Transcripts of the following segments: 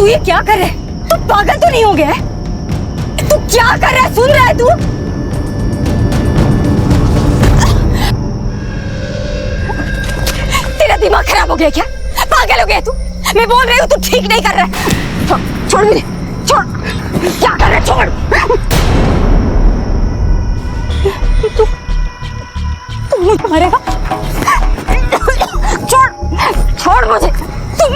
तू ये क्या कर रहा है? तू पागल तो नहीं हो गया है? तू क्या कर रहा है? सुन रहा है तू? तेरा दिमाग खराब हो गया क्या? पागल हो गया तू? मैं बोल रही हूँ तू ठीक नहीं कर रहा है। छोड़ मुझे, छोड़। क्या कर रहा है? छोड़। तू मुझे मारेगा? छोड़, छोड़ मुझे। तुम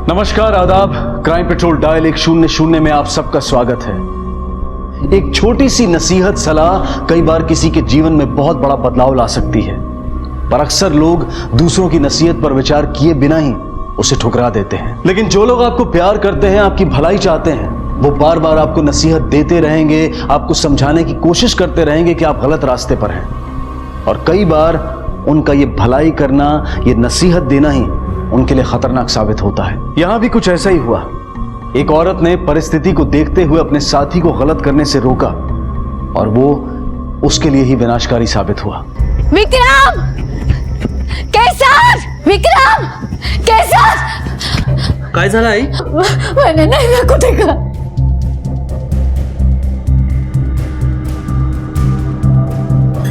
नमस्कार, आदाब। क्राइम पेट्रोल डायल 100 में आप सबका स्वागत है। एक छोटी सी नसीहत सलाह कई बार किसी के जीवन में बहुत बड़ा बदलाव ला सकती है, पर अक्सर लोग दूसरों की नसीहत पर विचार किए बिना ही उसे ठुकरा देते हैं। लेकिन जो लोग आपको प्यार करते हैं, आपकी भलाई चाहते हैं, वो बार बार आपको नसीहत देते रहेंगे, आपको समझाने की कोशिश करते रहेंगे कि आप गलत रास्ते पर हैं। और कई बार उनका ये भलाई करना, ये नसीहत देना ही उनके लिए खतरनाक साबित होता है। यहां भी कुछ ऐसा ही हुआ। एक औरत ने परिस्थिति को देखते हुए अपने साथी को गलत करने से रोका और वो उसके लिए ही विनाशकारी साबित हुआ। विक्रम! कैसर! विक्रम! कैसर! काय झालं आई? मैंने नैना को देखा।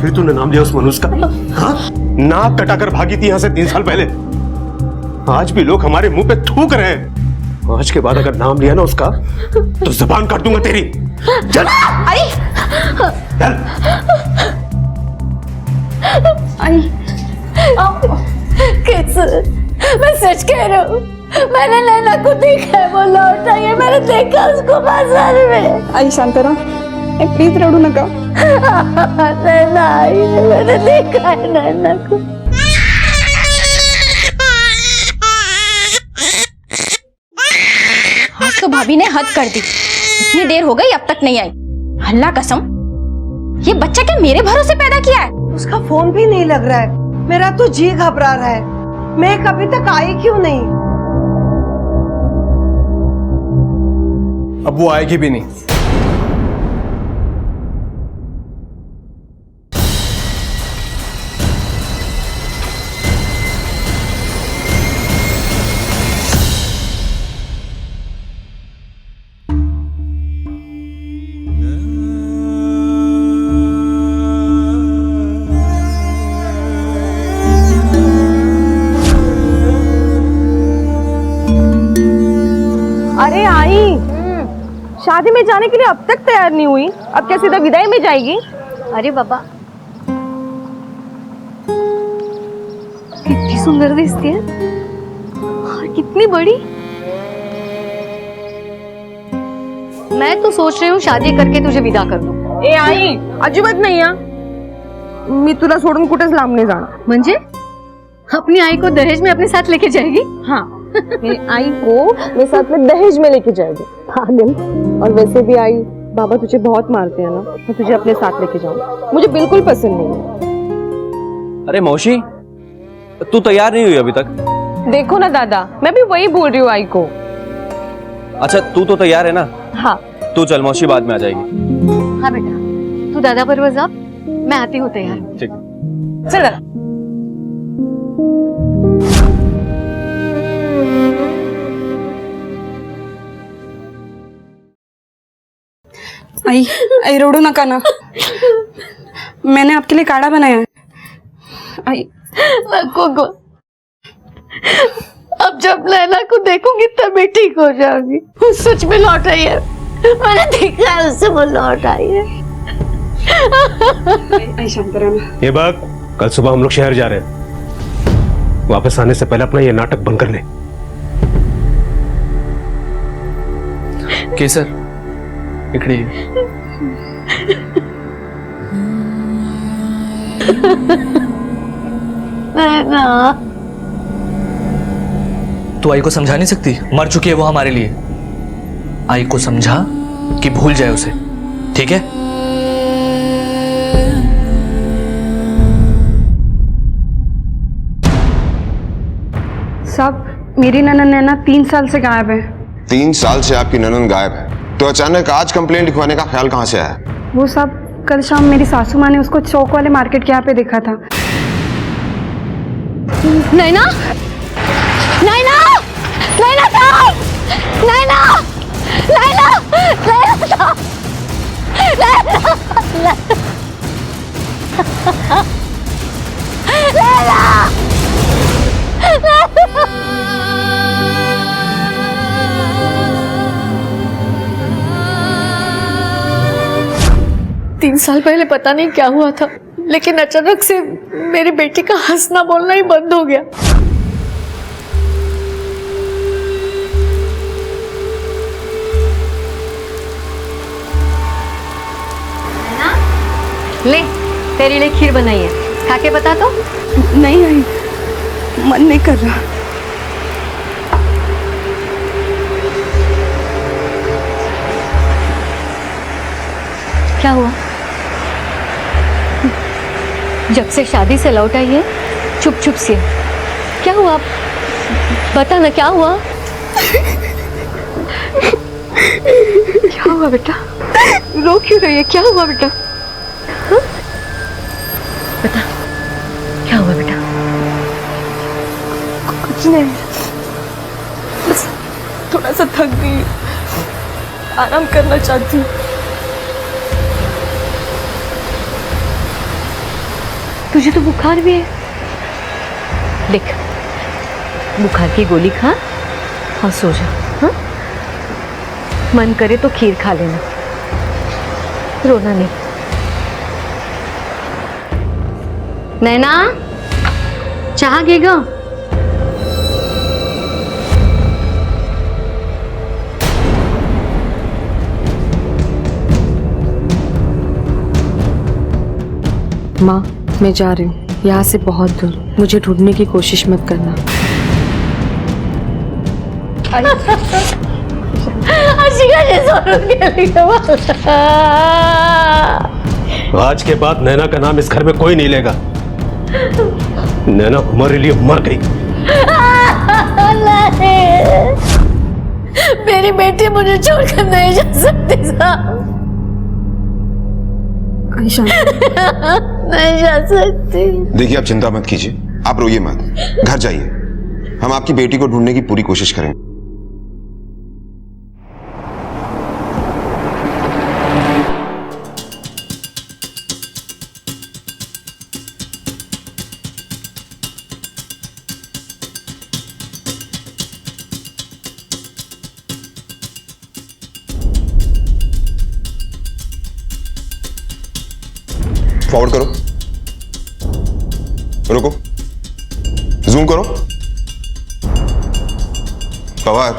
फिर तूने नाम लिया उस मनुष्य का? हाँ? नाक कटाकर भागी थी यहां से 3 साल पहले। आज भी लोग हमारे मुंह पे थूक रहे हैं। आज के बाद अगर नाम लिया ना उसका तो जुबान काट दूंगा तेरी। चल। आई! चल। आई! कैसर! मैं सच कह रहा हूँ, मैंने नैना को देखा है। वो लौट आई है, मैंने देखा उसको बाजार में। आई शांत रहा, प्लीज रडू नका। नैना आई है, मैंने देखा है नैना को। आज तो भाभी ने हद कर दी। इतनी देर हो गई अब तक नहीं आई। अल्लाह कसम, ये बच्चा क्या मेरे भरोसे पैदा किया है? उसका फोन भी नहीं लग रहा है। मेरा तो जी घबरा रहा है। मैं कभी तक आई क्यों नहीं? अब वो आएगी भी नहीं। अरे आई, शादी में जाने के लिए अब तक तैयार नहीं हुई, अब क्या सीधा विदाई में जाएगी? अरे बाबा, कितनी सुंदर दिखती है और कितनी बड़ी। मैं तो सोच रही हूँ शादी करके तुझे विदा कर दूं। ए आई, अजिबात नाही हा, मी तुला सोडून कुठेच लांब नाही जाणार। म्हणजे अपनी आई को दहेज में अपने साथ लेके जाएगी? हाँ, मेरी आई को मेरे साथ में दहेज में लेके जाएगी। पागल। और वैसे भी आई, बाबा तुझे बहुत मारते हैं ना, मैं तुझे अपने साथ लेके जाऊँ, मुझे बिल्कुल पसंद नहीं है। अरे मौसी, तू तैयार नहीं हुई अभी तक? देखो ना दादा, मैं भी वही बोल रही हूँ आई को। अच्छा, तू तो तैयार है ना? हाँ। तू चल, मौसी बाद में आ जाएगी। हाँ बेटा, तू दादा पर जा, मैं आती हूँ तैयार। ठीक। चल। आई, आई रोडो नका ना, मैंने आपके लिए काढ़ा बनाया है। आई को अब जब नैना को देखूंगी तब मैं ठीक हो जाऊंगी। वो सच में लौट आई है, मैंने देखा है उससे, वो लौट आई है। आई शांत रहना। ये बात, कल सुबह हम लोग शहर जा रहे हैं। वापस आने से पहले अपना ये नाटक बंद कर ले। केसर, इकडे ये। तू आई को समझा नहीं सकती? मर चुकी है वो हमारे लिए। आई को समझा कि भूल जाए उसे, ठीक है? साहब मेरी ननद नैना 3 साल से गायब है। 3 साल से आपकी ननद गायब है, तो अचानक आज कंप्लेंट लिखवाने का ख्याल कहाँ से आया? वो सब कल शाम मेरी सासू माँ ने उसको चौक वाले मार्केट के यहाँ पे देखा था। नैना, नैना, नैना साहब, नैना, नैना, नैना साहब, नैना, नैना, 3 साल पहले पता नहीं क्या हुआ था, लेकिन अचानक से मेरी बेटी का हंसना बोलना ही बंद हो गया। ले तेरे लिए खीर बनाई है, खा के बता तो। नहीं आई, मन नहीं कर रहा। क्या हुआ? जब से शादी से लौट आई है चुप चुप से, क्या हुआ बता ना, क्या हुआ? क्या हुआ बेटा? रो क्यों रही है? क्या हुआ बेटा? बता क्या हुआ बेटा? कुछ नहीं, बस थोड़ा सा थक गई, आराम करना चाहती हूँ। तुझे तो बुखार भी है, देख बुखार की गोली खा और सो जा। हाँ? मन करे तो खीर खा लेना, रोना नहीं। नैना चाह गेगा? माँ मैं जा रही हूँ यहाँ से बहुत दूर, मुझे ढूंढने की कोशिश मत करना। आज के बाद नैना का नाम इस घर में कोई नहीं लेगा। नैना हमारे लिए मर गई। मेरी बेटी मुझे छोड़कर नहीं जा सकती साहब, नहीं जा सकती। देखिए आप चिंता मत कीजिए, आप रोइए मत, घर जाइए, हम आपकी बेटी को ढूंढने की पूरी कोशिश करेंगे। फॉरवर्ड करो, रुको, जूम करो। पवार,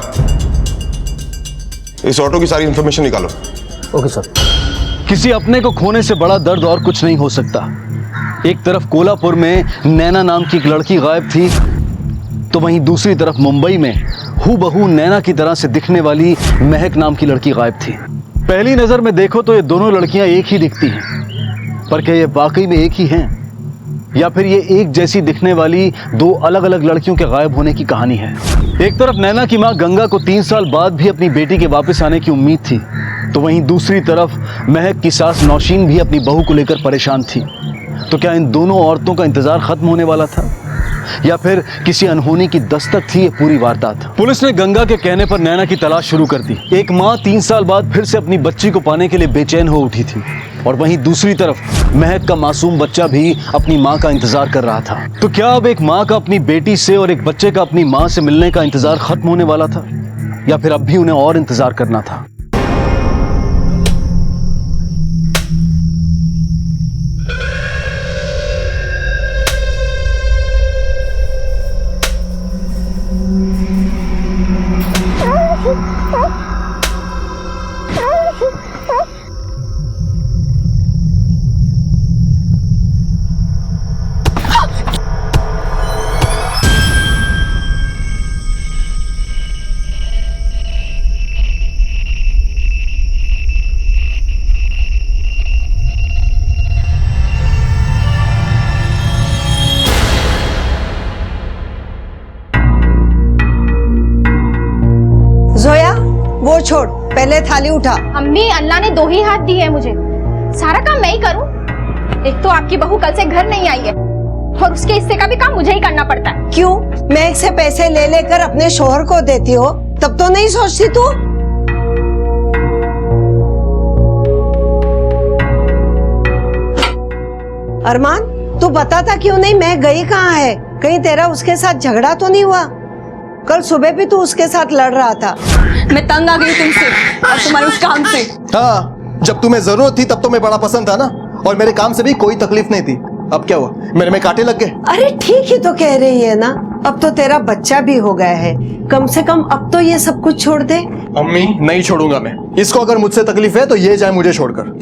इस ऑटो की सारी इंफॉर्मेशन निकालो। Okay sir. किसी अपने को खोने से बड़ा दर्द और कुछ नहीं हो सकता। एक तरफ कोल्हापुर में नैना नाम की एक लड़की गायब थी, तो वहीं दूसरी तरफ मुंबई में हूबहू नैना की तरह से दिखने वाली महक नाम की लड़की गायब थी। पहली नजर में देखो तो ये दोनों लड़कियां एक ही दिखती हैं, पर क्या ये वाकई में एक ही हैं, या फिर ये एक जैसी दिखने वाली दो अलग अलग लड़कियों के गायब होने की कहानी है? एक तरफ नैना की मां गंगा को 3 साल बाद भी अपनी बेटी के वापस आने की उम्मीद थी, तो वहीं दूसरी तरफ महक की सास नौशीन भी अपनी बहू को लेकर परेशान थी। तो क्या इन दोनों औरतों का इंतजार खत्म होने वाला था, या फिर किसी अनहोनी की दस्तक थी ये पूरी वारदात? पुलिस ने गंगा के कहने पर नैना की तलाश शुरू कर दी। एक माँ 3 साल बाद फिर से अपनी बच्ची को पाने के लिए बेचैन हो उठी थी, और वहीं दूसरी तरफ महक का मासूम बच्चा भी अपनी माँ का इंतजार कर रहा था। तो क्या अब एक माँ का अपनी बेटी से और एक बच्चे का अपनी माँ से मिलने का इंतजार खत्म होने वाला था, या फिर अब भी उन्हें और इंतजार करना था? पहले थाली उठा। अम्मी, अल्लाह ने 2 ही हाथ दिए हैं मुझे, सारा काम मैं ही करूं? एक तो आपकी बहू कल से घर नहीं आई है और उसके हिस्से का भी काम मुझे ही करना पड़ता है। क्यों? मैं से पैसे ले लेकर अपने शोहर को देती हो, तब तो नहीं सोचती तू? अरमान, तू बताता क्यों नहीं मैं गई कहाँ है? कहीं तेरा उसके साथ झगड़ा तो नहीं हुआ? कल सुबह भी तू उसके साथ लड़ रहा था। मैं तंग आ गई तुमसे और तुम्हारे उस काम से। हाँ, जब तुम्हें जरूरत थी तब तो मैं बड़ा पसंद था ना, और मेरे काम से भी कोई तकलीफ नहीं थी। अब क्या हुआ? मेरे में कांटे लग गए। अरे ठीक ही तो कह रही है ना, अब तो तेरा बच्चा भी हो गया है, कम से कम अब तो ये सब कुछ छोड़ दे। अम्मी, नहीं छोड़ूंगा मैं इसको। अगर मुझसे तकलीफ है तो ये जाए मुझे छोड़कर।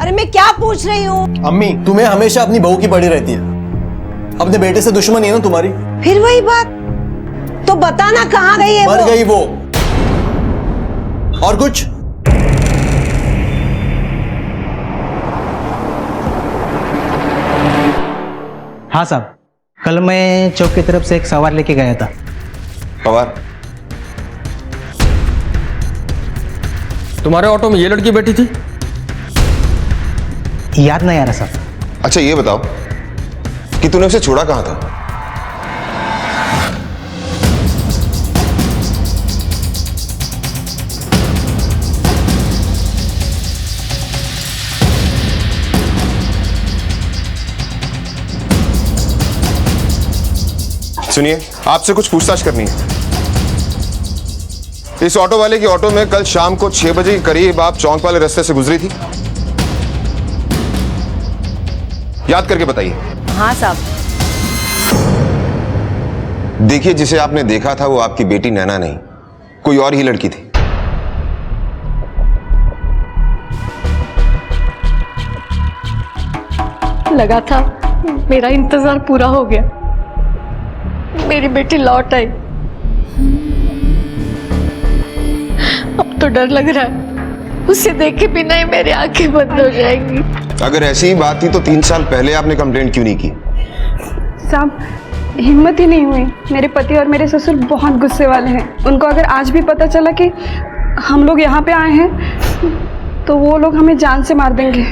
अरे मैं क्या पूछ रही हूँ? अम्मी, तुम्हें हमेशा अपनी बहू की पड़ी रहती है, अपने बेटे से दुश्मनी है ना तुम्हारी। फिर वही बात, तो बताना कहाँ गई है? मर गई वो। और कुछ? हाँ साहब, कल मैं चौक की तरफ से एक सवार लेके गया था। पवार, तुम्हारे ऑटो में ये लड़की बैठी थी? याद नहीं आ रहा साहब। अच्छा ये बताओ कि तूने उसे छोड़ा कहाँ था? सुनिए, आपसे कुछ पूछताछ करनी है। इस ऑटो वाले की ऑटो में कल शाम को 6 बजे के करीब आप चौक वाले रास्ते से गुजरी थी? याद करके बताइए। हाँ साहब। देखिए, जिसे आपने देखा था वो आपकी बेटी नैना नहीं, कोई और ही लड़की थी। लगा था मेरा इंतजार पूरा हो गया, मेरी बेटी लौट आई। अब तो डर लग रहा है, उसे देखे बिना ही मेरी आंखें बंद हो जाएंगी। अगर ऐसी ही बात थी तो 3 साल पहले आपने कंप्लेंट क्यों नहीं की? साहब, हिम्मत ही नहीं हुई। मेरे पति और मेरे ससुर बहुत गुस्से वाले हैं। उनको अगर आज भी पता चला कि हम लोग यहाँ पे आए हैं तो वो लोग हमें जान से मार देंगे।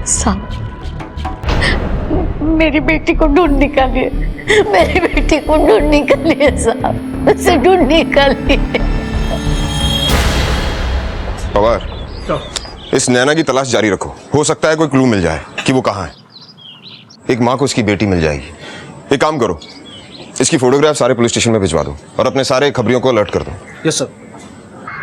साहब, मेरी बेटी को ढूंढ निकालिए, मेरी बेटी को ढूंढ निकालिए साहब, उसे ढूंढ निकालिए। पवार, इस नैना की तलाश जारी रखो, हो सकता है कोई क्लू मिल जाए कि वो कहाँ है। एक माँ को उसकी बेटी मिल जाएगी। एक काम करो, इसकी फोटोग्राफ सारे पुलिस स्टेशन में भिजवा दो और अपने सारे खबरियों को अलर्ट कर दो। Yes sir.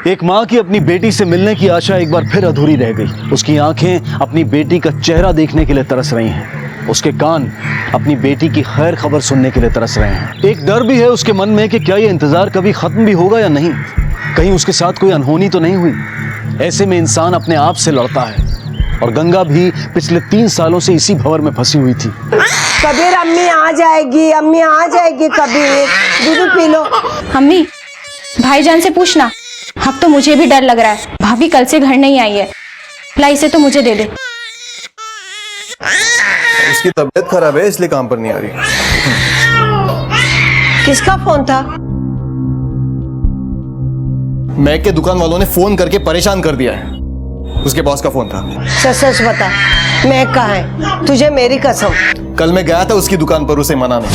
एक माँ की अपनी बेटी से मिलने की आशा एक बार फिर अधूरी रह गई। उसकी आंखें अपनी बेटी का चेहरा देखने के लिए तरस रही हैं, उसके कान अपनी बेटी की खैर खबर सुनने के लिए तरस रहे हैं। एक डर भी है उसके मन में कि क्या ये इंतजार कभी खत्म भी होगा या नहीं, कहीं उसके साथ कोई अनहोनी तो नहीं हुई। ऐसे में इंसान अपने आप से लड़ता है, और गंगा भी पिछले 3 सालों से इसी भंवर में फंसी हुई थी। कबीर, अम्मी आ जाएगी, अम्मी आ जाएगी। कबीर, दूध पी लो। अम्मी, भाईजान से पूछना। अब तो मुझे भी डर लग रहा है, भाभी कल से घर नहीं आई है। लाई से तो मुझे दे दे। उसकी तबीयत खराब है इसलिए काम पर नहीं आ रही। किसका फोन था? मैक के दुकान वालों ने फोन करके परेशान कर दिया है। उसके बॉस का फोन था। सच सच बता, मैं कहाँ है? तुझे मेरी कसम। कल मैं गया था उसकी दुकान पर उसे मनाने।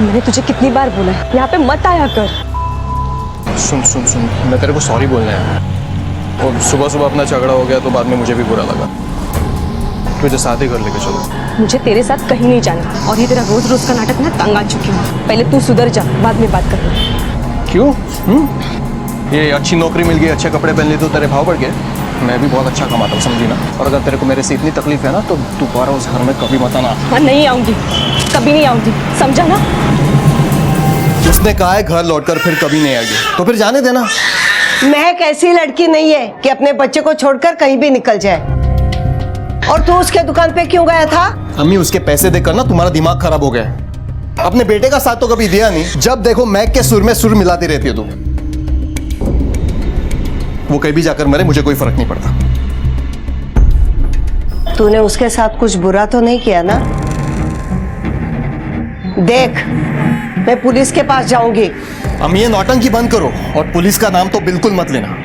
मैंने तुझे कितनी बार बोला है यहाँ पे मत आया कर। सुन सुन सुन, मैं तेरे को सॉरी बोलना है। और सुबह सुबह अपना झगड़ा हो गया तो बाद में मुझे भी बुरा लगा। तुझे साथ ही घर लेके चलो। मुझे तेरे साथ कहीं नहीं जाना, और ये तेरा रोज रोज का नाटक ना तंग आ चुकी हूँ। पहले तू सुधर जा, बाद में बात करना। क्यों? ये अच्छी नौकरी मिल गई, अच्छे कपड़े पहन लिए तो तेरे भाव बढ़ गए। मैं भी बहुत अच्छा कमाता हूँ, समझी ना। और अगर तेरे को मेरे से इतनी तकलीफ है ना तो दोबारा उस घर में कभी मत आना। हाँ, नहीं आऊंगी, कभी नहीं आऊंगी, समझा ना। उसने कहा है घर लौटकर फिर कभी नहीं आएगी, तो फिर जाने देना। महक ऐसी लड़की नहीं है कि अपने बच्चे को छोड़कर कहीं भी निकल जाए। और तू उसके दुकान पे क्यों गया था? अम्मी, उसके पैसे देकर ना तुम्हारा दिमाग खराब हो गया है। अपने बेटे का साथ तो कभी दिया नहीं, जब देखो महक के सुर में सुर मिलाती रहती हो तुम। वो कहीं भी जाकर मरे, मुझे कोई फर्क नहीं पड़ता। तूने उसके साथ कुछ बुरा तो नहीं किया ना? देख, मैं पुलिस के पास जाऊंगी। अम्मी ये नौटंकी बंद करो और पुलिस का नाम तो बिल्कुल मत लेना।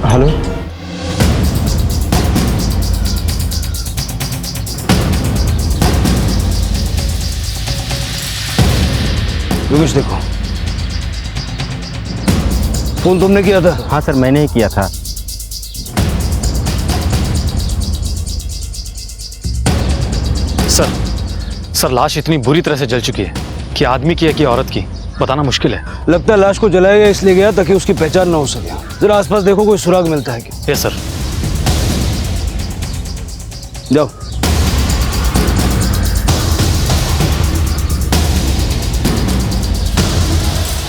हेलो, योगेश देखो, फोन तुमने किया था? हाँ सर, मैंने ही किया था। सर लाश इतनी बुरी तरह से जल चुकी है कि आदमी की है कि औरत की बताना मुश्किल है। लगता है लाश को जलाया गया इसलिए गया ताकि उसकी पहचान ना हो सके। जरा आसपास देखो, कोई सुराग मिलता है क्या? Yes sir. जाओ।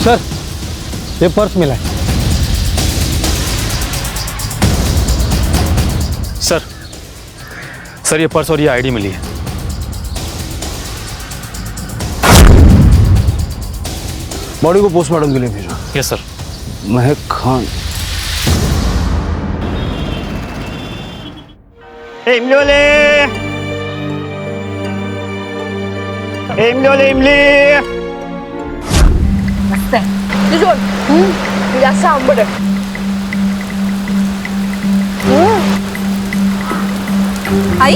सर, ये पर्स मिला है। सर ये पर्स और ये आईडी मिली है। बॉडी को पोस्टमार्टम के लिए भेजो। Yes sir. महक खान। आई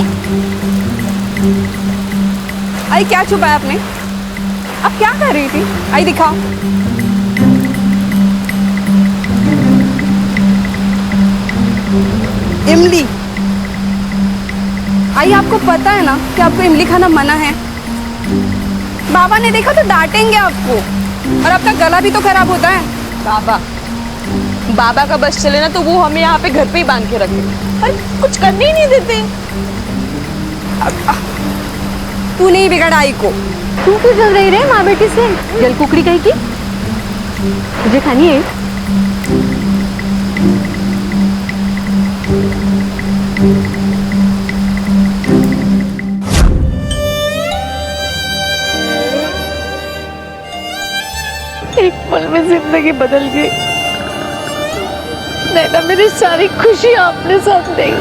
आई, क्या छुपाया आपने? अब क्या कर रही थी? आई दिखाओ। इमली। आई, आपको पता है ना कि आपको इमली खाना मना है। बाबा ने देखा तो डांटेंगे आपको, और आपका गला भी तो खराब होता है। बाबा का बस चले ना तो वो हमें यहाँ पे घर पे ही बांध के रखे, और कुछ करने ही नहीं देते। तू नहीं बिगाड़ा आई को। तू क्यों चल रही रे माँ बेटी से? जल कुकड़ी कहीं की तुझे खानी है? एक पल में जिंदगी बदल गई। नैना, मेरी सारी खुशी आपने साथ नहीं ली।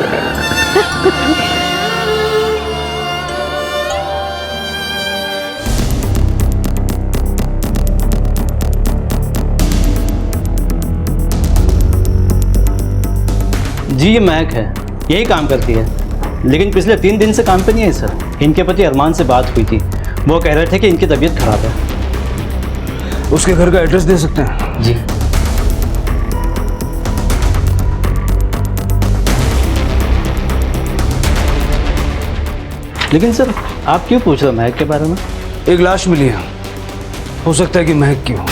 जी ये महक है, यही काम करती है, लेकिन पिछले 3 दिन से काम पे नहीं है सर। इनके पति अरमान से बात हुई थी, वो कह रहे थे कि इनकी तबीयत खराब है। उसके घर का एड्रेस दे सकते हैं? जी। लेकिन सर आप क्यों पूछ रहे हो महक के बारे में? एक लाश मिली है, हो सकता है कि महक की हो।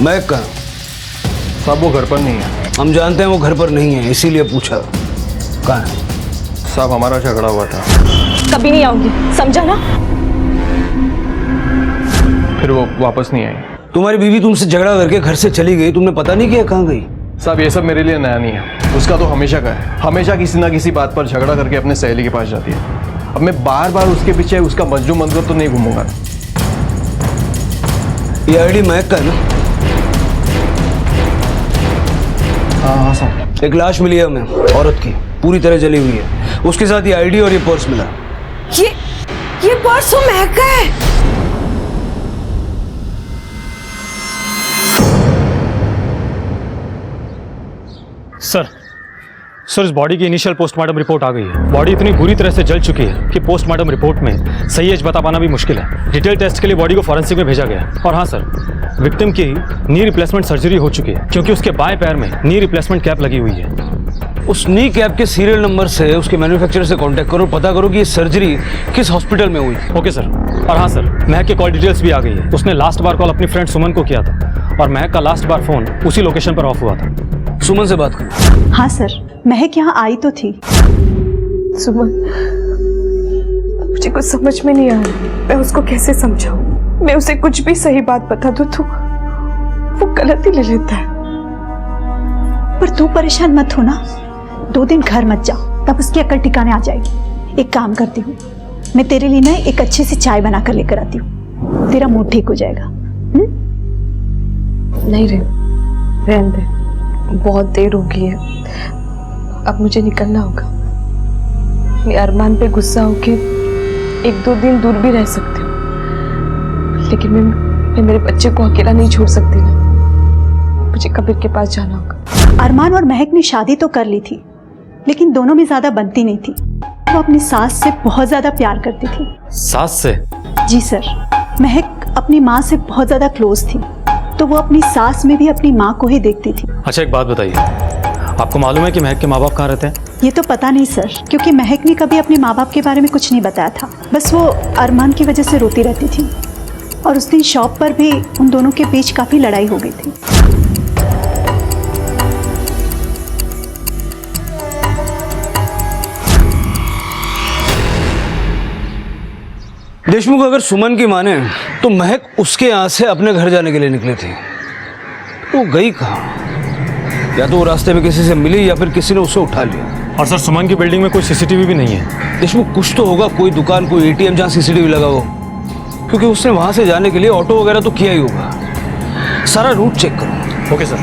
महक का साहब वो घर पर नहीं है। हम जानते हैं वो घर पर नहीं है, इसीलिए पूछा। कहाँ है? साहब हमारा झगड़ा हुआ था। कभी नहीं आऊंगी, समझा ना? फिर वो वापस नहीं आई। तुम्हारी बीवी तुमसे झगड़ा करके घर से चली गई, तुमने पता नहीं किया कहाँ गई? साहब ये सब मेरे लिए नया नहीं है, उसका तो हमेशा का है। हमेशा किसी ना किसी बात पर झगड़ा करके अपने सहेली के पास जाती है। अब मैं बार बार उसके पीछे उसका मजनू मंजूर तो नहीं घूमूंगा। ये आईडी महक का है ना? हाँ साहब। एक लाश मिली है हमें, औरत की, पूरी तरह जली हुई है। उसके साथ ये आईडी और ये पर्स मिला। ये पर्स तो महक का है। सर इस बॉडी की इनिशियल पोस्टमार्टम रिपोर्ट आ गई है। बॉडी इतनी बुरी तरह से जल चुकी है कि पोस्टमार्टम रिपोर्ट में सही एज बता पाना भी मुश्किल है। डिटेल टेस्ट के लिए बॉडी को फॉरेंसिक में भेजा गया है। और हाँ सर, विक्टिम की नी रिप्लेसमेंट सर्जरी हो चुकी है क्योंकि उसके बाएं पैर में नी रिप्लेसमेंट कैप लगी हुई है। उस नी कैब के सीरियल नंबर से उसके मैन्युफैक्चरर से कांटेक्ट करो, पता करो कि ये सर्जरी किस हॉस्पिटल में हुई। Okay sir. और हाँ सर, महक की कॉल डिटेल्स भी आ गई है। उसने लास्ट बार कॉल अपनी फ्रेंड सुमन को किया था और महक का लास्ट बार फोन उसी लोकेशन पर ऑफ हुआ था। सुमन से बात करो। हाँ सर, महक यहाँ आई तो थी। सुमन, मुझे कुछ समझ में नहीं आ रहा, मैं उसको कैसे समझाऊं? मैं उसे कुछ भी सही बात बता दूं तो वो गलत ही ले लेता है। पर तू परेशान मत हो ना, 2 दिन घर मत जाओ, तब उसकी अकल ठिकाने आ जाएगी। एक काम करती हूँ, मैं तेरे लिए ना एक अच्छी सी चाय बना कर लेकर आती हूँ, तेरा मूड ठीक हो जाएगा। नहीं रहने दे, बहुत देर हो गई है, अब मुझे निकलना होगा। मैं अरमान पे गुस्सा होके 1-2 दिन दूर भी रह सकती हूँ, लेकिन मैं मेरे बच्चे को अकेला नहीं छोड़ सकती ना, मुझे कबीर के पास जाना होगा। अरमान और महक ने शादी तो कर ली थी, लेकिन दोनों में ज्यादा बनती नहीं थी। वो अपनी सास से बहुत ज्यादा प्यार करती थी। सास से? जी सर, महक अपनी माँ से बहुत ज्यादा क्लोज थी, तो वो अपनी सास में भी अपनी माँ को ही देखती थी। अच्छा, एक बात बताइए, आपको मालूम है कि महक के माँ बाप कहाँ रहते हैं? ये तो पता नहीं सर, क्योंकि महक ने कभी अपने माँ बाप के बारे में कुछ नहीं बताया था। बस वो अरमान की वजह से रोती रहती थी, और उस दिन शॉप पर भी उन दोनों के बीच काफी लड़ाई हो गई थी। देशमुख अगर सुमन की माने तो महक उसके यहाँ से अपने घर जाने के लिए निकली थी। वो गई कहाँ? या तो वो रास्ते में किसी से मिली या फिर किसी ने उसे उठा लिया। और सर, सुमन की बिल्डिंग में कोई सीसीटीवी भी नहीं है। देशमुख, कुछ तो होगा, कोई दुकान, कोई एटीएम जहाँ सीसीटीवी लगा हो, क्योंकि उसने वहां से जाने के लिए ऑटो वगैरह तो किया ही होगा। सारा रूट चेक करो। Okay sir.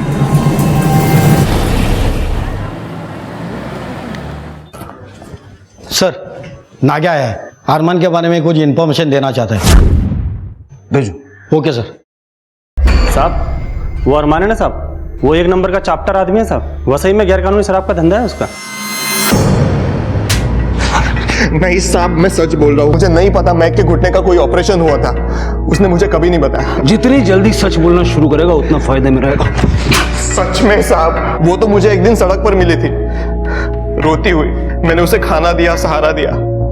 सर, नाग्या है, अरमान के बारे में कुछ इन्फॉर्मेशन देना चाहता है। भेजो। Okay sir. साहब, वो अरमान है ना साहब, वो 1 नंबर का चाप्टर आदमी है साहब। वैसे ही में गैरकानूनी शराब का धंधा है उसका। नहीं साहब, मैं सच बोल रहा हूँ। मुझे नहीं पता महक के घुटने का कोई ऑपरेशन हुआ था, उसने मुझे कभी नहीं बताया। जितनी जल्दी सच बोलना शुरू करेगा उतना फायदे में रहेगा। सच में साहब, वो तो मुझे एक दिन सड़क पर मिली थी, रोती हुई। मैंने उसे खाना दिया, सहारा दिया,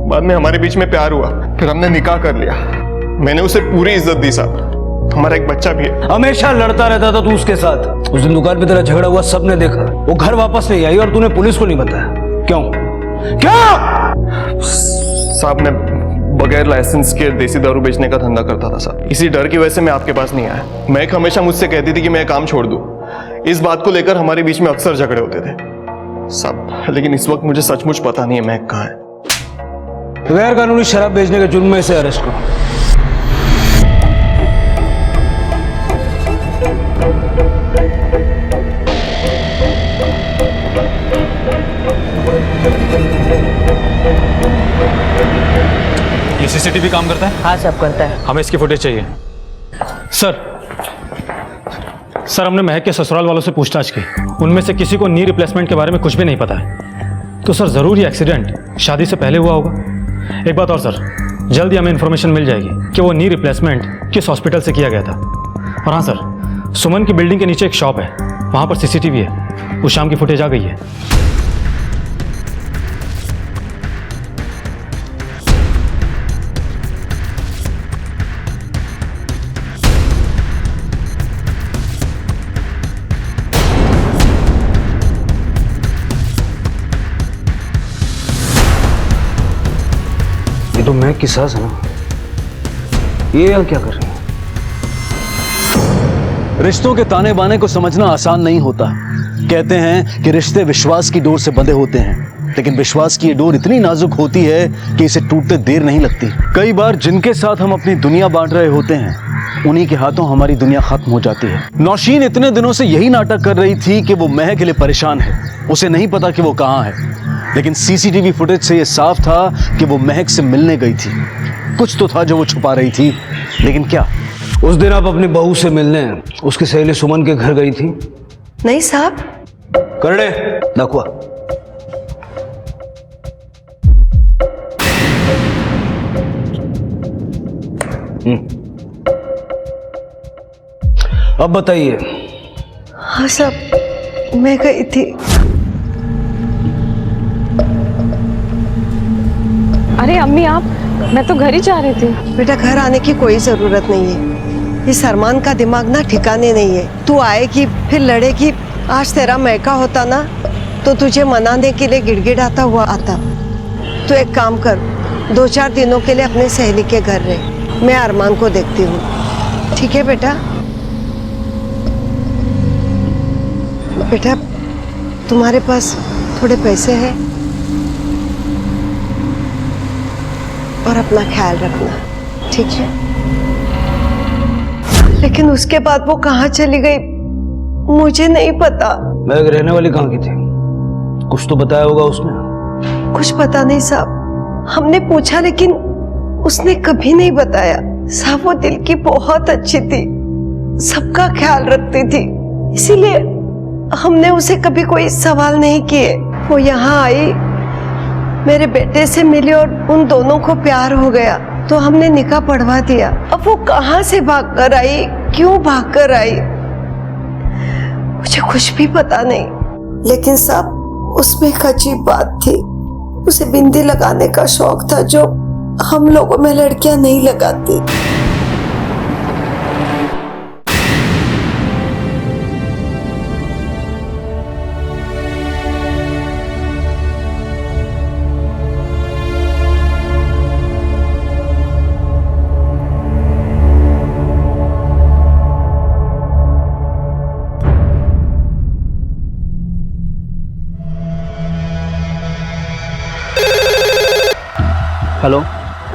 बाद में हमारे बीच में प्यार हुआ, फिर हमने निकाह कर लिया। मैंने उसे पूरी इज्जत दी साहब, हमारा एक बच्चा भी है। हमेशा लड़ता रहता था तू उसके साथ। उस दिन दुकान पे तेरा झगड़ा हुआ, सबने देखा। वो घर वापस नहीं आई और तूने पुलिस को नहीं बताया। क्यों? साहब, मैं बगैर लाइसेंस के देसी दारू बेचने का धंधा करता था साहब। इसी डर की वजह से मैं आपके पास नहीं आया। महक हमेशा मुझसे कहती थी कि मैं काम छोड़ दूं। इस बात को लेकर हमारे बीच में अक्सर झगड़े होते थे साहब, लेकिन इस वक्त मुझे सचमुच पता नहीं है महक कहाँ है। गैर कानूनी शराब बेचने के जुर्म में इसे अरेस्ट करो। ये सीसीटीवी काम करता है? हाँ, सब करता है। हमें इसकी फुटेज चाहिए। सर, हमने महक के ससुराल वालों से पूछताछ की, उनमें से किसी को नी रिप्लेसमेंट के बारे में कुछ भी नहीं पता है। तो सर, जरूर ये एक्सीडेंट शादी से पहले हुआ होगा। एक बात और सर, जल्दी हमें इन्फॉर्मेशन मिल जाएगी कि वो नी रिप्लेसमेंट किस हॉस्पिटल से किया गया था। और हाँ सर, सुमन की बिल्डिंग के नीचे एक शॉप है, वहाँ पर सीसीटीवी है, उस शाम की फुटेज आ गई है। ये तो महक की सास है ना, ये यहाँ क्या कर रही है? रिश्तों के ताने बाने को समझना आसान नहीं होता। कहते हैं कि रिश्ते विश्वास की डोर से बंधे होते हैं, लेकिन विश्वास की ये डोर इतनी नाजुक होती है कि इसे टूटते देर नहीं लगती। कई बार जिनके साथ हम अपनी दुनिया बांट रहे होते हैं, उन्हीं के हाथों हमारी दुनिया खत्म हो जाती है। नौशीन इतने दिनों से यही नाटक कर रही थी कि वो महक के लिए परेशान है, उसे नहीं पता कि वो कहाँ है, लेकिन सीसीटीवी फुटेज से ये साफ था कि वो महक से मिलने गई थी। कुछ तो था जो वो छुपा रही थी, लेकिन क्या? उस दिन आप अपनी बहू से मिलने उसकी सहेली सुमन के घर गई थी? नहीं साहब। करड़े दाखवा। अब बताइए। हाँ साहब, मैं गई थी, अरे अम्मी आप, मैं तो घर ही जा रही थी। बेटा घर आने की कोई जरूरत नहीं है। इस अरमान का दिमाग ना ठिकाने नहीं है। तू आएगी फिर लड़ेगी। आज तेरा मैका होता ना तो तुझे मनाने के लिए गिड़गिड़ाता हुआ आता। तू एक काम कर, 2-4 दिनों के लिए अपने सहेली के घर रहे। मैं अरमान को देखती हूँ, ठीक है बेटा? बेटा तुम्हारे पास थोड़े पैसे हैं और अपना ख्याल रखना, ठीक है? लेकिन उसके बाद वो कहाँ चली गई मुझे नहीं पता। मैं रहने वाली कहाँ की थी? कुछ तो बताया होगा उसने। कुछ पता नहीं साहब, हमने पूछा लेकिन उसने कभी नहीं बताया। साहब वो दिल की बहुत अच्छी थी, सबका ख्याल रखती थी, इसीलिए हमने उसे कभी कोई सवाल नहीं किए। वो यहाँ आई, मेरे बेटे से मिली और उन दोनों को प्यार हो गया तो हमने निकाह पढ़वा दिया। अब वो कहाँ से भागकर आई, क्यों भागकर आई, मुझे कुछ भी पता नहीं। लेकिन साहब उसमें एक अजीब बात थी, उसे बिंदी लगाने का शौक था जो हम लोगों में लड़कियां नहीं लगाती। हेलो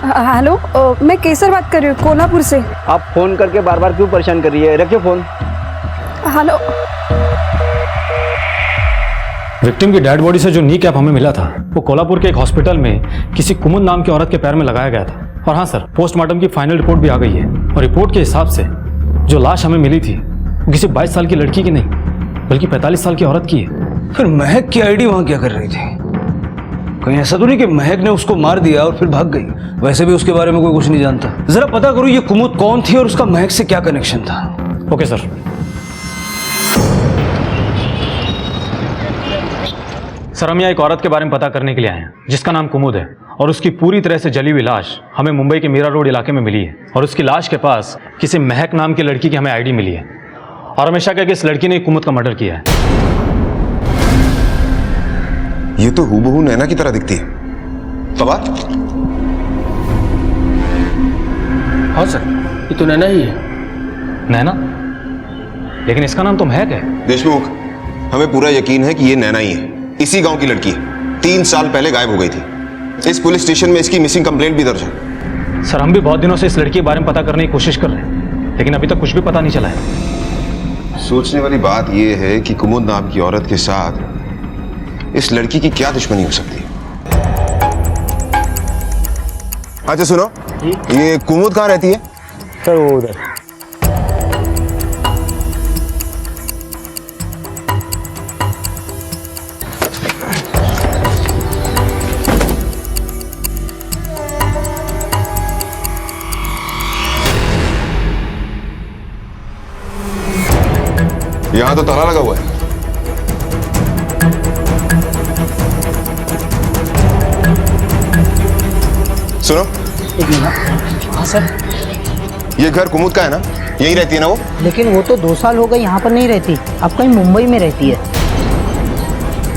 हेलो, मैं केसर बात कर रही हूँ कोल्हापुर से। आप फोन करके बार बार क्यों परेशान कर रही है? रखिए फोन। हेलो। विक्टिम की डेड बॉडी से जो नी कैप हमें मिला था वो कोल्हापुर के एक हॉस्पिटल में किसी कुमुद नाम की औरत के पैर में लगाया गया था। और हाँ सर, पोस्टमार्टम की फाइनल रिपोर्ट भी आ गई है और रिपोर्ट के हिसाब से जो लाश हमें मिली थी वो किसी 22 साल की लड़की की नहीं बल्कि 45 साल की औरत की है। फिर महक की आईडी वहां क्या कर रही थी? कहीं ऐसा तो नहीं कि महक ने उसको मार दिया और फिर भाग गई? वैसे भी उसके बारे में कोई कुछ नहीं जानता। जरा पता करो ये कुमुद कौन थी और उसका महक से क्या कनेक्शन था। Okay sir. सर हम यहाँ एक औरत के बारे में पता करने के लिए आए हैं जिसका नाम कुमुद है और उसकी पूरी तरह से जली हुई लाश हमें मुंबई के मीरा रोड इलाके में मिली है। और उसकी लाश के पास किसी महक नाम की लड़की की हमें आईडी मिली है और हमेशा कहा कि इस लड़की ने कुमुद का मर्डर किया है। ये तो हूबहू नैना की तरह दिखती है। फवाद? हाँ सर, ये तो नैना ही है। नैना? लेकिन इसका नाम तो महक है। देशमुख, हमें पूरा यकीन है कि ये नैना ही है। इसी गांव की लड़की है, 3 साल पहले गायब हो गई थी। इस पुलिस स्टेशन में इसकी मिसिंग कंप्लेंट भी दर्ज है। सर हम भी बहुत दिनों से इस लड़की के बारे में पता करने की कोशिश कर रहे हैं लेकिन अभी तक कुछ भी पता नहीं चला है। सोचने वाली बात यह है कि कुमुद नाम की औरत के साथ इस लड़की की क्या दुश्मनी हो सकती है। अच्छा सुनो, ये कुमुद कहाँ रहती है? सर वो उधर। यहां तो ताला लगा हुआ है। सुनो। हाँ सर। ये घर कुमुद का है ना? यहीं रहती है ना वो? लेकिन वो तो 2 साल हो गए यहाँ पर नहीं रहती, अब कहीं मुंबई में रहती है।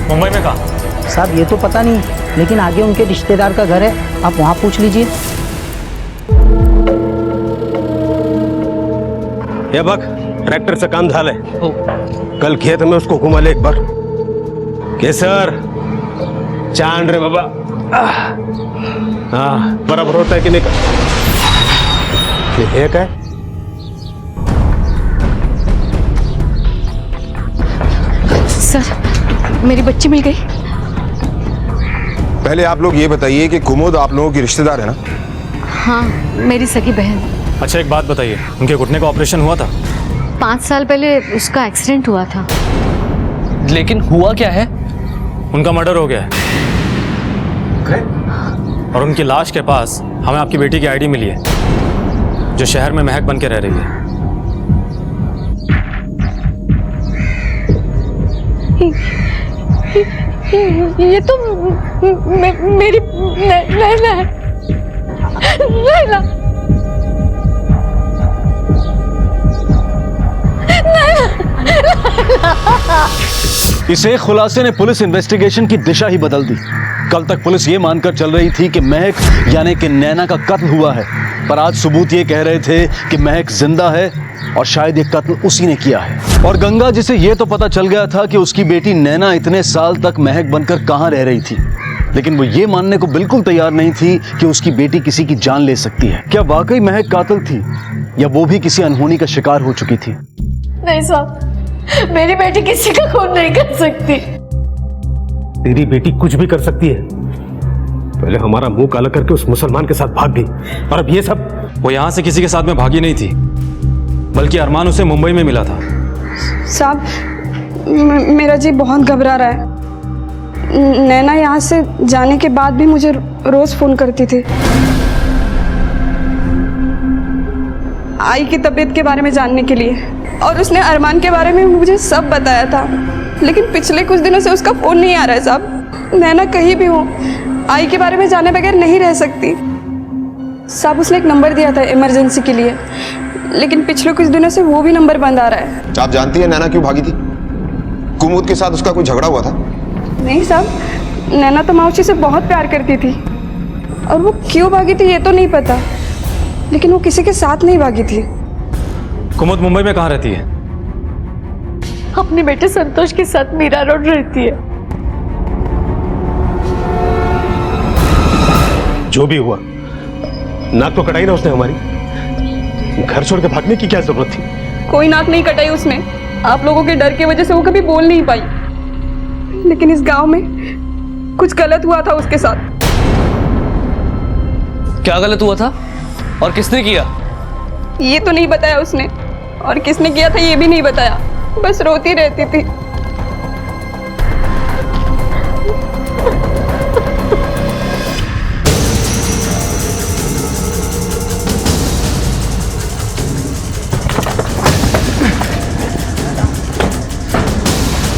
मुंबई में कहाँ? साहब ये तो पता नहीं, लेकिन आगे उनके रिश्तेदार का घर है, आप वहाँ पूछ लीजिए। ये बक ट्रैक्टर से काम झाले, कल खेत में उसको घुमा ले एक बार। केसर चांद रे बाबा। हाँ बराबर होता है कि नहीं? एक है। सर मेरी बच्ची मिल गई। पहले आप लोग ये बताइए कि कुमुद आप लोगों की रिश्तेदार है ना? हाँ मेरी सगी बहन। अच्छा एक बात बताइए, उनके घुटने का ऑपरेशन हुआ था? 5 साल पहले उसका एक्सीडेंट हुआ था। लेकिन हुआ क्या है? उनका मर्डर हो गया है। और उनकी लाश के पास हमें आपकी बेटी की आईडी मिली है जो शहर में महक बन के रह रही है। ये तो मेरी नैना है। नैना इस एक खुलासे ने पुलिस इन्वेस्टिगेशन की दिशा ही बदल दी। कल तक पुलिस ये मानकर चल रही थी कि महक यानी कि नैना का कत्ल हुआ है, पर आज सबूत ये कह रहे थे कि महक जिंदा है और शायद ये कत्ल उसी ने किया है। और गंगा, जिसे ये तो पता चल गया था कि उसकी बेटी नैना इतने साल तक महक बनकर कहाँ रह रही थी, लेकिन वो ये मानने को बिल्कुल तैयार नहीं थी कि उसकी बेटी किसी की जान ले सकती है। क्या वाकई महक कातिल थी या वो भी किसी अनहोनी का शिकार हो चुकी थी? नहीं साहब, मेरी बेटी किसी का खून नहीं कर सकती। तेरी बेटी कुछ भी कर सकती है। पहले हमारा मुंह काला करके उस मुसलमान के साथ भाग गई, और अब ये सब। वो यहाँ से किसी के साथ में भागी नहीं थी, बल्कि अरमान उसे मुंबई में मिला था। साहब, मेरा जी बहुत घबरा रहा है। नैना यहाँ से जाने के बाद भी मुझे रोज फोन करती थी, आई की तबीयत के बारे में जानने के लिए, और उसने अरमान के बारे में मुझे सब बताया था। लेकिन पिछले कुछ दिनों से उसका फोन नहीं आ रहा है साहब। नैना कहीं भी हो, आई के बारे में जाने बगैर नहीं रह सकती। साहब, उसने एक नंबर दिया था इमरजेंसी के लिए, लेकिन पिछले कुछ दिनों से वो भी नंबर बंद आ रहा है। आप जानती है नैना क्यों भागी थी? कुमुद के साथ उसका कोई झगड़ा हुआ था? नहीं साहब, नैना तो माउशी से बहुत प्यार करती थी, और वो क्यों भागी थी ये तो नहीं पता, लेकिन वो किसी के साथ नहीं भागी थी। कुमुद मुंबई में कहाँ रहती है? अपने बेटे संतोष के साथ मीरा रोड रहती है। जो भी हुआ, नाक तो कटाई ना उसने हमारी। घर छोड़ के भागने की क्या जरूरत थी? कोई नाक नहीं कटाई उसने। आप लोगों के डर की वजह से वो कभी बोल नहीं पाई, लेकिन इस गांव में कुछ गलत हुआ था उसके साथ। क्या गलत हुआ था और किसने किया? ये तो नहीं बताया उसने, और किसने किया था ये भी नहीं बताया, बस रोती रहती थी।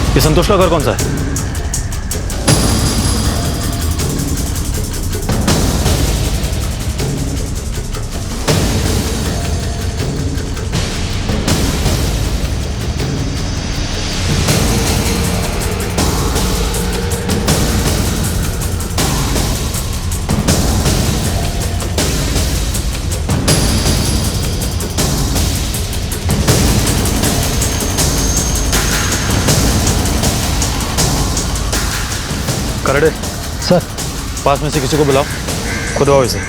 ये संतोष का घर कौन सा है? करड़े सर, पास में से किसी को बुलाओ, खुदवाओ इसे।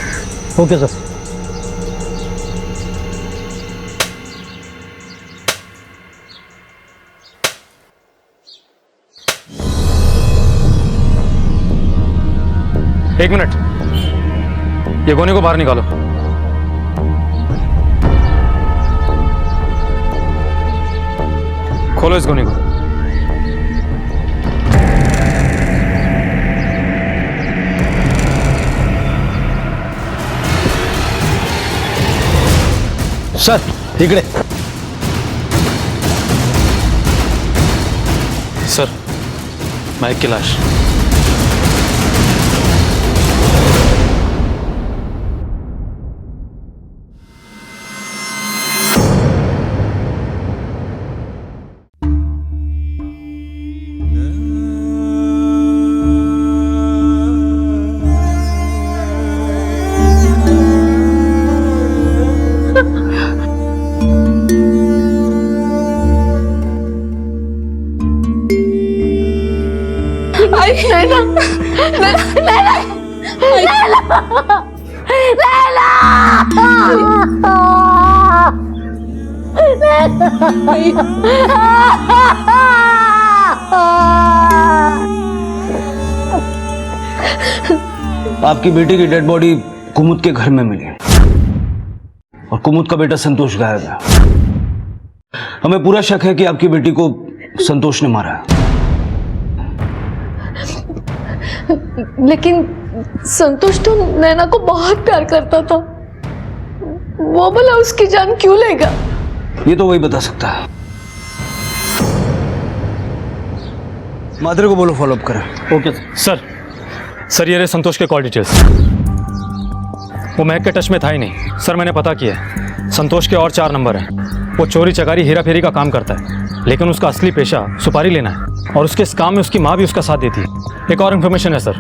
Okay sir. एक मिनट, ये गोने को बाहर निकालो। खोलो इस गोने को। सर, इकडे। सर, महक की लाश। नैना, नैना, आपकी बेटी की डेड बॉडी कुमुद के घर में मिली, और कुमुद का बेटा संतोष गायब है। हमें पूरा शक है कि आपकी बेटी को संतोष ने मारा है। लेकिन संतोष तो नैना को बहुत प्यार करता था, वो भला उसकी जान क्यों लेगा? ये तो वही बता सकता है। मादर को बोलो फॉलोअप करें। ओके सर ये रहे संतोष के कॉल डिटेल्स। वो महक के टच में था ही नहीं सर, मैंने पता किया है। संतोष के और 4 नंबर हैं। वो चोरी चकारी हेरा फेरी का काम करता है, लेकिन उसका असली पेशा सुपारी लेना है और उसके इस काम में उसकी माँ भी उसका साथ देती है। एक और इन्फॉर्मेशन है सर,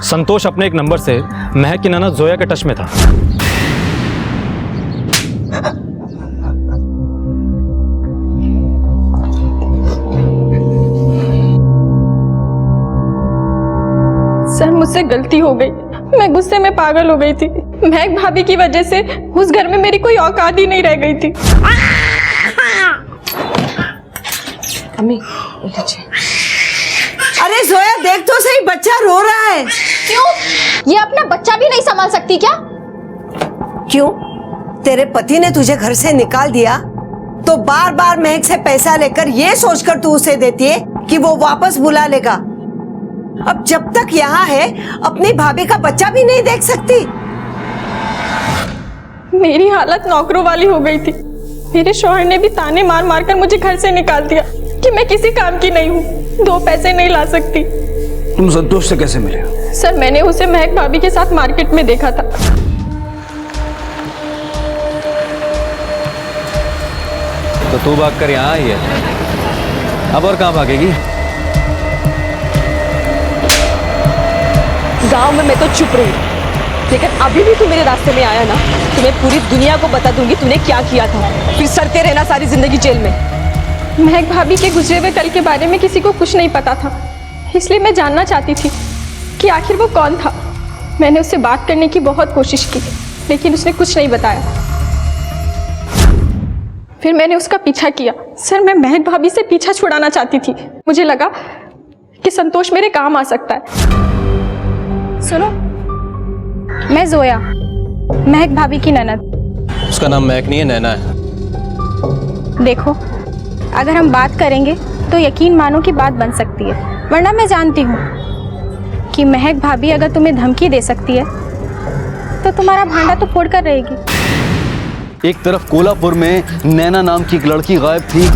संतोष अपने एक नंबर से महक की ननद जोया के टच में था। सर मुझसे गलती हो गई, मैं गुस्से में पागल हो गई थी। महक भाभी की वजह से उस घर में मेरी कोई औकात ही नहीं रह गई थी। अम्मी अरे जोया देख तो सही, बच्चा रो रहा है। क्यों? ये अपना बच्चा भी नहीं संभाल सकती क्या? क्यों? तेरे पति ने तुझे घर से निकाल दिया तो बार बार महक से पैसा लेकर ये सोचकर तू उसे देती है कि वो वापस बुला लेगा। अब जब तक यहाँ है अपनी भाभी का बच्चा भी नहीं देख सकती। मेरी हालत नौकरों वाली हो गई थी। मेरे शौहर ने भी ताने मार मार कर मुझे घर से निकाल दिया कि मैं किसी काम की नहीं हूँ, 2 पैसे नहीं ला सकती। तुम संतोष से कैसे मिले? सर मैंने उसे महक भाभी के साथ मार्केट में देखा था। तो तू भाग कर यहाँ आई है, अब और कहाँ भागेगी? गांव में मैं तो चुप रही, लेकिन अभी भी तू मेरे रास्ते में आया ना तो मैं पूरी दुनिया को बता दूंगी तूने क्या किया था, फिर सड़ते रहना सारी जिंदगी जेल में। महक भाभी के गुजरे हुए कल के बारे में किसी को कुछ नहीं पता था, इसलिए मैं जानना चाहती थी कि आखिर वो कौन था। मैंने उससे बात करने की बहुत कोशिश की, लेकिन उसने कुछ नहीं बताया। फिर मैंने उसका पीछा किया। सर मैं महक भाभी से पीछा छुड़ाना चाहती थी। मुझे लगा कि संतोष मेरे काम आ सकता है। सुनो, मैं जोया, महक भाभी की ननद। उसका नाम महक नहीं है, नैना है। देखो, अगर हम बात करेंगे तो यकीन मानो कि बात बन सकती है, वरना मैं जानती हूँ कि महक भाभी अगर तुम्हें धमकी दे सकती है तो तुम्हारा भांडा तो फोड़ कर रहेगी। एक तरफ कोल्हापुर में नैना नाम की एक लड़की गायब थी,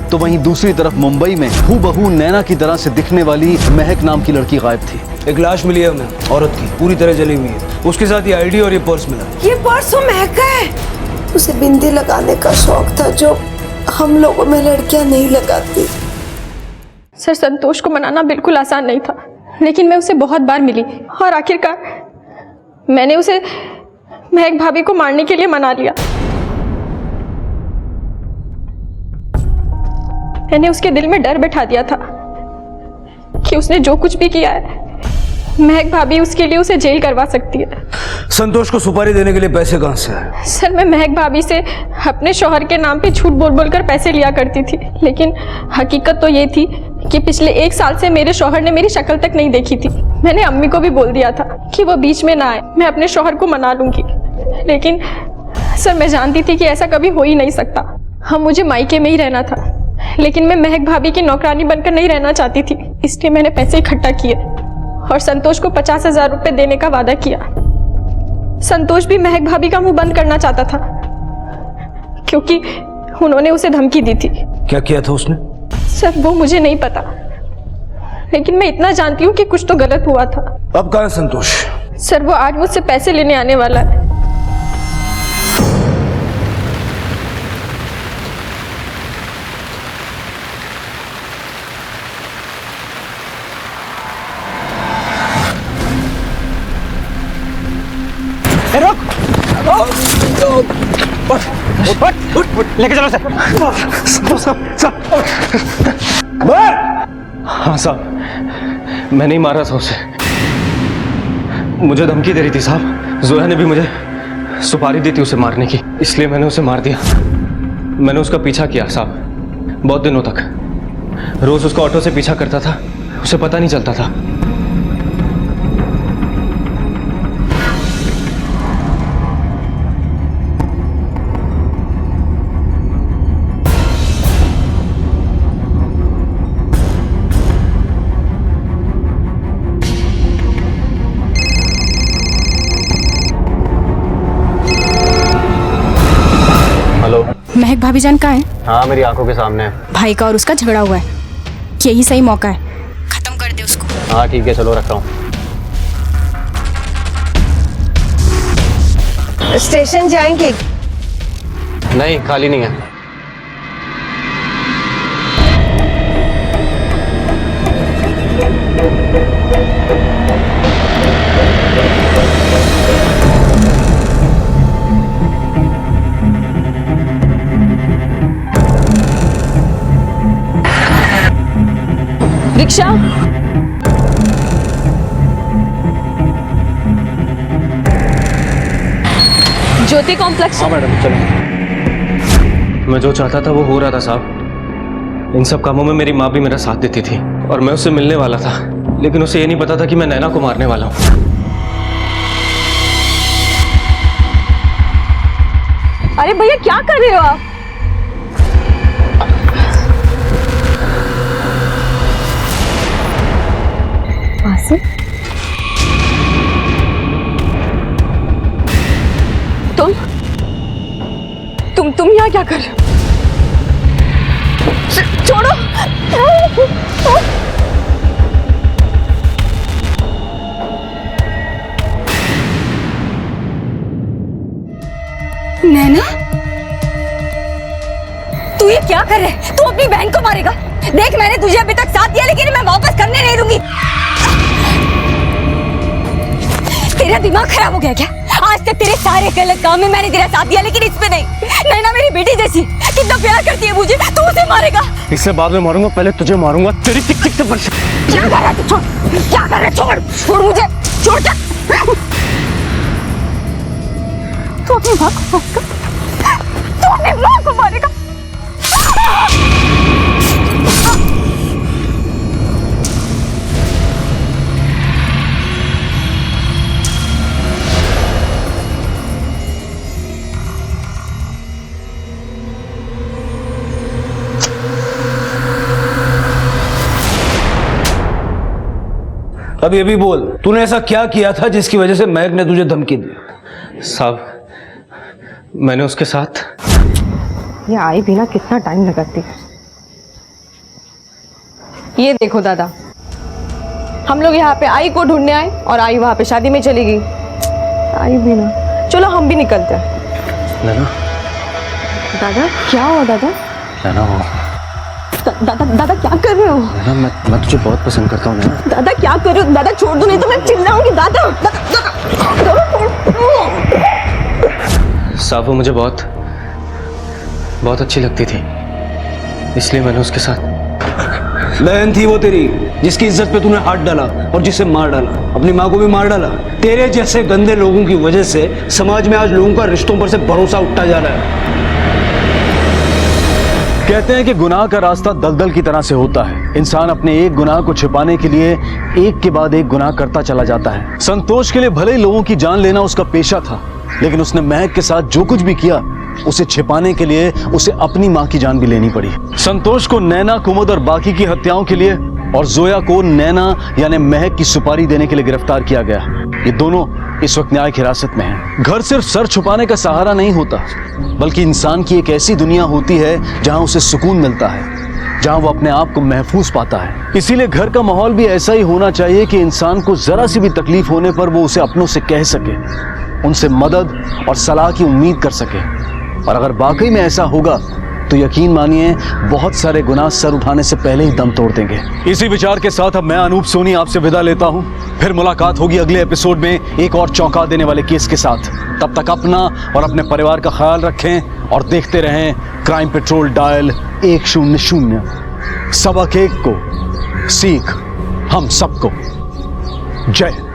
तो वहीं दूसरी तरफ मुंबई में हूबहू नैना की तरह से दिखने वाली महक नाम की लड़की गायब थी। एक लाश मिली है उन्हें, औरत की, पूरी तरह जली हुई है। उसके साथ ये आईडी और ये पर्स मिला। ये पर्स तो महक का है। उसे बिंदी लगाने का शौक था जो हम लोगों में लड़कियां नहीं लगाती। सर संतोष को मनाना बिल्कुल आसान नहीं था, लेकिन मैं उसे बहुत बार मिली और आखिरकार मैंने उसे महक भाभी को मारने के लिए मना लिया। मैंने उसके दिल में डर बैठा दिया था कि उसने जो कुछ भी किया है महक भाभी उसके लिए उसे जेल करवा सकती है। संतोष को सुपारी देने के लिए पैसे कहाँ से आए? सर मैं महक भाभी से अपने शौहर के नाम पे झूठ बोल बोल कर पैसे लिया करती थी, लेकिन हकीकत तो ये थी कि पिछले 1 साल से मेरे शौहर ने मेरी शक्ल तक नहीं देखी थी। मैंने अम्मी को भी बोल दिया था कि वो बीच में ना आए, मैं अपने शौहर को मना लूंगी, लेकिन सर मैं जानती थी कि ऐसा कभी हो ही नहीं सकता। हम मुझे मायके में ही रहना था, लेकिन मैं महक भाभी की नौकरानी बनकर नहीं रहना चाहती थी, इसलिए मैंने पैसे इकट्ठा किए और संतोष को 50,000 रुपए देने का वादा किया। संतोष भी महक भाभी का मुंह बंद करना चाहता था क्योंकि उन्होंने उसे धमकी दी थी। क्या किया था उसने? सर वो मुझे नहीं पता, लेकिन मैं इतना जानती हूँ कि कुछ तो गलत हुआ था। अब कहाँ है संतोष? सर वो आज मुझसे पैसे लेने आने वाला है। लेके चलो सर। हाँ साहब, मैंने ही मारा था उसे। मुझे धमकी दे रही थी साहब। जोया ने भी मुझे सुपारी दी थी उसे मारने की, इसलिए मैंने उसे मार दिया। मैंने उसका पीछा किया साहब, बहुत दिनों तक। रोज उसका ऑटो से पीछा करता था, उसे पता नहीं चलता था। महक भाभी जान कहाँ है? हाँ, मेरी आंखों के सामने है। भाई का और उसका झगड़ा हुआ है, यही सही मौका है खत्म हाँ ठीक है, चलो रख रहा हूँ। स्टेशन जाएंगे? नहीं, खाली नहीं है। रिक्शा। ज्योति कॉम्प्लेक्स। हाँ मैडम, चलो। मैं जो चाहता था वो हो रहा था साहब। इन सब कामों में मेरी माँ भी मेरा साथ देती थी और मैं उससे मिलने वाला था, लेकिन उसे ये नहीं पता था कि मैं नैना को मारने वाला हूँ। अरे भैया क्या कर रहे हो आप? तुम यहाँ क्या कर रहे हो? छोड़ो। नैना, तू ये क्या कर रहे है? तू अपनी बहन को मारेगा? देख, मैंने तुझे अभी तक साथ दिया, लेकिन मैं वापस करने नहीं दूंगी। तेरा दिमाग खराब हो गया क्या? आज तक तेरे सारे गलत काम में मैंने तेरा साथ दिया, लेकिन इस पे नहीं। नैना मेरी बेटी जैसी, कितना प्यार करती है मुझे, तू उसे मारेगा? इससे बाद में मारूंगा, पहले तुझे मारूंगा। तेरी टिक टिक से परेशान। क्या कर रहा है तू? छोड़, क्या कर रहा है? छोड़, छोड़ मुझे, छोड़। क्या तू अपनी माँ को मारेगा? तू अपनी माँ को मारेगा? अब ये भी बोल, तूने ऐसा क्या किया था जिसकी वजह से महक ने तुझे धमकी दी? साहब, मैंने उसके साथ। ये आई भी ना कितना टाइम लगाती है। ये देखो दादा, हम लोग यहाँ पे आई को ढूंढने आए और आई वहाँ पे शादी में चली गई। आई भी ना, चलो हम भी निकलते हैं। नैना। दादा क्या हुआ दादा? नैना हो। दादा दादा क्या कर रहे हो? नैना, मैं तुझे बहुत पसंद करता हूँ नैना। दादा क्या कर रहे हो? दादा छोड़ दो, नहीं तो मैं चिल्लाऊंगी। दादा साहब, वो मुझे बहुत बहुत अच्छी लगती थी, इसलिए मैंने उसके साथ। बहन थी वो तेरी, जिसकी इज्जत पे तूने हाथ डाला और जिसे मार डाला, अपनी माँ को भी मार डाला। तेरे जैसे गंदे लोगों की वजह से समाज में आज लोगों का रिश्तों पर से भरोसा उठता जा रहा है। कहते हैं कि गुनाह का रास्ता दलदल की तरह से होता है। इंसान अपने एक गुनाह को छिपाने के लिए एक के बाद एक गुनाह करता चला जाता है। संतोष के लिए भले ही लोगों की जान लेना उसका पेशा था, लेकिन उसने महक के साथ जो कुछ भी किया, उसे छिपाने के लिए उसे अपनी माँ की जान भी लेनी पड़ी। संतोष को नैना, कुमुद और बाकी की हत्याओं के लिए और जोया को नैना यानी महक की सुपारी देने के लिए गिरफ्तार किया गया। ये दोनों इस वक्त न्यायिक हिरासत में हैं। घर सिर्फ सर छुपाने का सहारा नहीं होता, बल्कि इंसान की एक ऐसी दुनिया होती है जहां उसे सुकून मिलता है, जहां वो अपने आप को महफूज पाता है। इसीलिए घर का माहौल भी ऐसा ही होना चाहिए कि इंसान को जरा सी भी तकलीफ होने पर वो उसे अपनों से कह सके, उनसे मदद और सलाह की उम्मीद कर सके। और अगर वाकई में ऐसा होगा तो यकीन मानिए बहुत सारे गुनाह सर उठाने से पहले ही दम तोड़ देंगे। इसी विचार के साथ अब मैं अनूप सोनी आपसे विदा लेता हूं। फिर मुलाकात होगी अगले एपिसोड में एक और चौंका देने वाले केस के साथ। तब तक अपना और अपने परिवार का ख्याल रखें और देखते रहें क्राइम पेट्रोल डायल 100। सबक एक को सीख हम सबको। जय।